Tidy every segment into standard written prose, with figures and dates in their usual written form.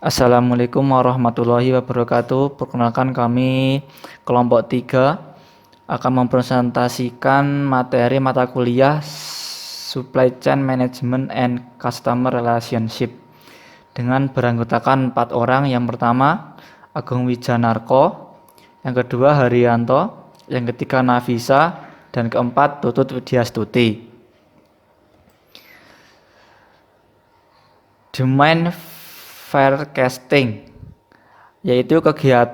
Assalamualaikum warahmatullahi wabarakatuh. Perkenalkan kami kelompok 3 akan mempresentasikan materi mata kuliah Supply Chain Management and Customer Relationship dengan beranggotakan 4 orang. Yang pertama Agung Wijanarko, yang kedua Haryanto, yang ketiga Nafisa, dan keempat Tutut Widyastuti. Domain forecasting yaitu kegiatan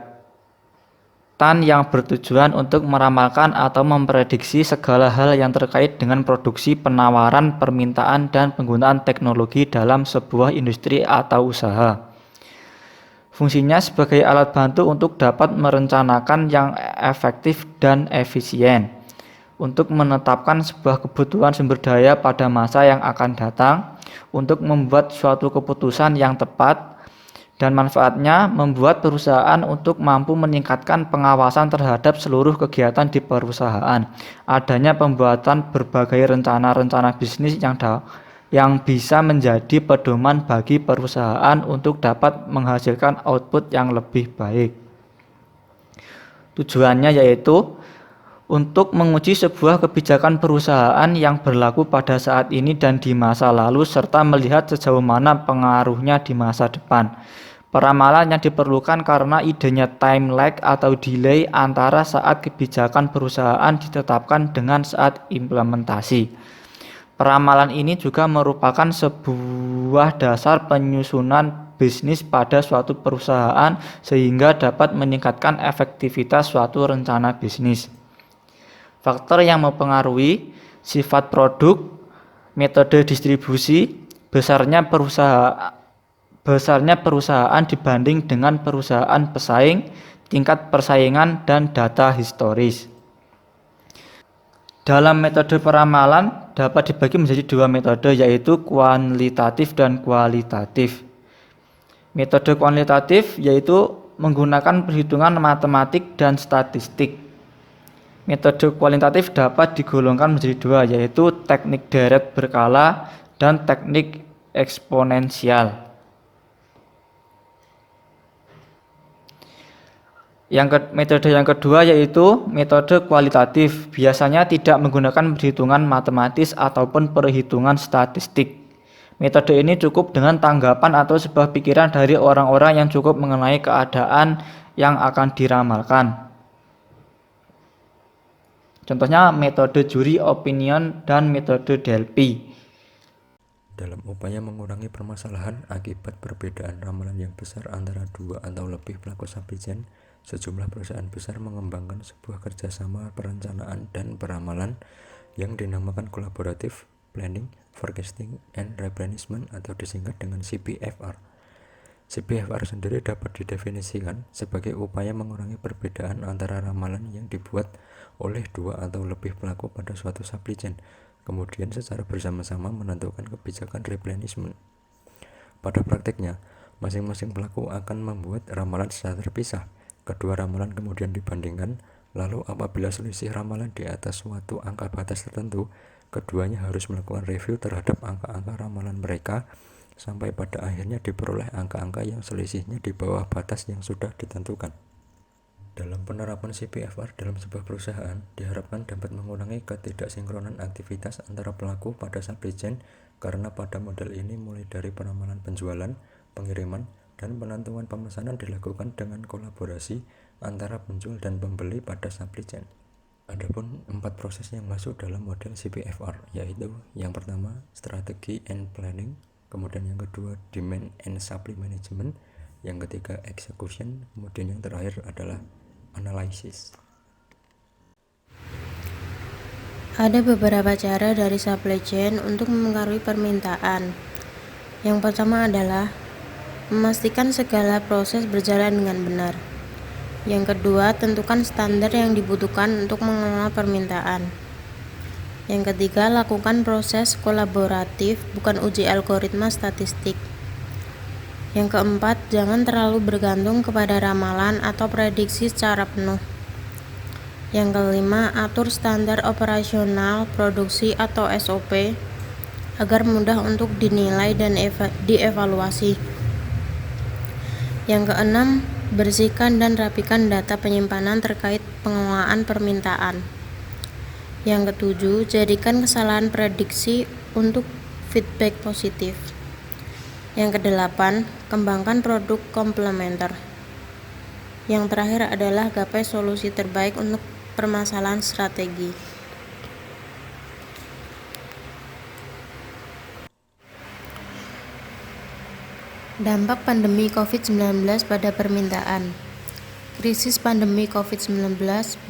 yang bertujuan untuk meramalkan atau memprediksi segala hal yang terkait dengan produksi, penawaran, permintaan, dan penggunaan teknologi dalam sebuah industri atau usaha. Fungsinya sebagai alat bantu untuk dapat merencanakan yang efektif dan efisien, untuk menetapkan sebuah kebutuhan sumber daya pada masa yang akan datang, untuk membuat suatu keputusan yang tepat, dan manfaatnya membuat perusahaan untuk mampu meningkatkan pengawasan terhadap seluruh kegiatan di perusahaan. Adanya pembuatan berbagai rencana-rencana bisnis yang bisa menjadi pedoman bagi perusahaan untuk dapat menghasilkan output yang lebih baik. Tujuannya yaitu untuk menguji sebuah kebijakan perusahaan yang berlaku pada saat ini dan di masa lalu, serta melihat sejauh mana pengaruhnya di masa depan. Peramalan yang diperlukan karena idenya time lag atau delay antara saat kebijakan perusahaan ditetapkan dengan saat implementasi. Peramalan ini juga merupakan sebuah dasar penyusunan bisnis pada suatu perusahaan sehingga dapat meningkatkan efektivitas suatu rencana bisnis. Faktor yang mempengaruhi sifat produk, metode distribusi, besarnya perusahaan dibanding dengan perusahaan pesaing, tingkat persaingan, dan data historis. Dalam metode peramalan dapat dibagi menjadi dua metode, yaitu kuantitatif dan kualitatif. Metode kuantitatif yaitu menggunakan perhitungan matematik dan statistik. Metode kualitatif dapat digolongkan menjadi dua, yaitu teknik deret berkala dan teknik eksponensial. Metode yang kedua yaitu metode kualitatif, biasanya tidak menggunakan perhitungan matematis ataupun perhitungan statistik. Metode ini cukup dengan tanggapan atau sebuah pikiran dari orang-orang yang cukup mengenai keadaan yang akan diramalkan. Contohnya metode juri opinion dan metode Delphi. Dalam upaya mengurangi permasalahan akibat perbedaan ramalan yang besar antara dua atau lebih pelaku supply chain, sejumlah perusahaan besar mengembangkan sebuah kerjasama perencanaan dan peramalan yang dinamakan Collaborative Planning, Forecasting, and Replenishment atau disingkat dengan CPFR. CPFR sendiri dapat didefinisikan sebagai upaya mengurangi perbedaan antara ramalan yang dibuat oleh dua atau lebih pelaku pada suatu supply chain, kemudian secara bersama-sama menentukan kebijakan replenishment. Pada praktiknya, masing-masing pelaku akan membuat ramalan secara terpisah. Kedua ramalan kemudian dibandingkan, lalu apabila selisih ramalan di atas suatu angka batas tertentu, keduanya harus melakukan review terhadap angka-angka ramalan mereka, sampai pada akhirnya diperoleh angka-angka yang selisihnya di bawah batas yang sudah ditentukan. Dalam penerapan CPFR dalam sebuah perusahaan, diharapkan dapat mengurangi ketidaksinkronan aktivitas antara pelaku pada supply chain, karena pada model ini mulai dari peramalan penjualan, pengiriman, dan penentuan pemesanan dilakukan dengan kolaborasi antara penjual dan pembeli pada supply chain. Adapun 4 proses yang masuk dalam model CPFR, yaitu yang pertama strategi and planning, kemudian yang kedua demand and supply management, yang ketiga execution, kemudian yang terakhir adalah analysis. Ada beberapa cara dari supply chain untuk mempengaruhi permintaan. Yang pertama adalah memastikan segala proses berjalan dengan benar. Yang kedua, tentukan standar yang dibutuhkan untuk mengelola permintaan. Yang ketiga, lakukan proses kolaboratif, bukan uji algoritma statistik. Yang keempat, jangan terlalu bergantung kepada ramalan atau prediksi secara penuh. Yang kelima, atur standar operasional produksi atau SOP agar mudah untuk dinilai dan dievaluasi. Yang keenam, bersihkan dan rapikan data penyimpanan terkait pengelolaan permintaan. Yang ketujuh, jadikan kesalahan prediksi untuk feedback positif. Yang kedelapan, kembangkan produk komplementer. Yang terakhir adalah gapai solusi terbaik untuk permasalahan strategi. Dampak pandemi COVID-19 pada permintaan. Krisis pandemi COVID-19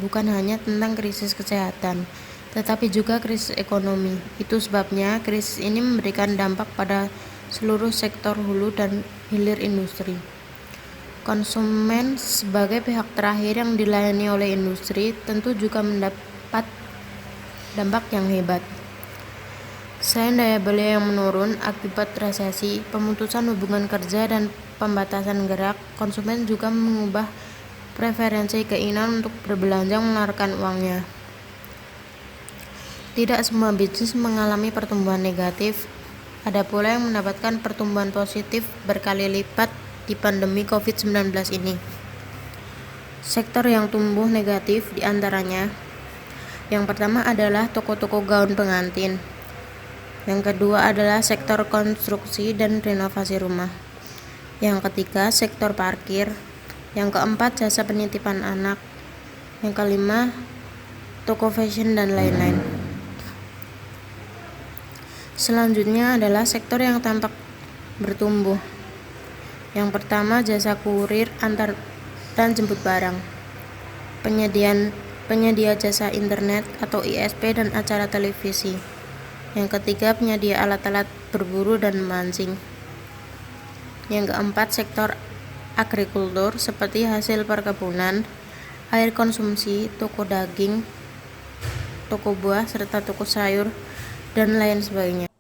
bukan hanya tentang krisis kesehatan, tetapi juga krisis ekonomi. Itu sebabnya krisis ini memberikan dampak pada seluruh sektor hulu dan hilir industri. Konsumen sebagai pihak terakhir yang dilayani oleh industri tentu juga mendapat dampak yang hebat. Selain daya beli yang menurun akibat resesi, pemutusan hubungan kerja, dan pembatasan gerak, konsumen juga mengubah preferensi keinginan untuk berbelanja mengeluarkan uangnya. Tidak semua bisnis mengalami pertumbuhan negatif, ada pula yang mendapatkan pertumbuhan positif berkali lipat di pandemi COVID-19 ini. Sektor yang tumbuh negatif diantaranya, yang pertama adalah toko-toko gaun pengantin. Yang kedua adalah sektor konstruksi dan renovasi rumah. Yang ketiga, sektor parkir. Yang keempat, jasa penitipan anak. Yang kelima, toko fashion dan lain-lain. Selanjutnya adalah sektor yang tampak bertumbuh. Yang pertama, jasa kurir antar dan jemput barang. Penyedia jasa internet atau ISP dan acara televisi. Yang ketiga, penyedia alat-alat berburu dan memancing. Yang keempat, sektor agrikultur seperti hasil perkebunan, air konsumsi, toko daging, toko buah, serta toko sayur, dan lain sebagainya.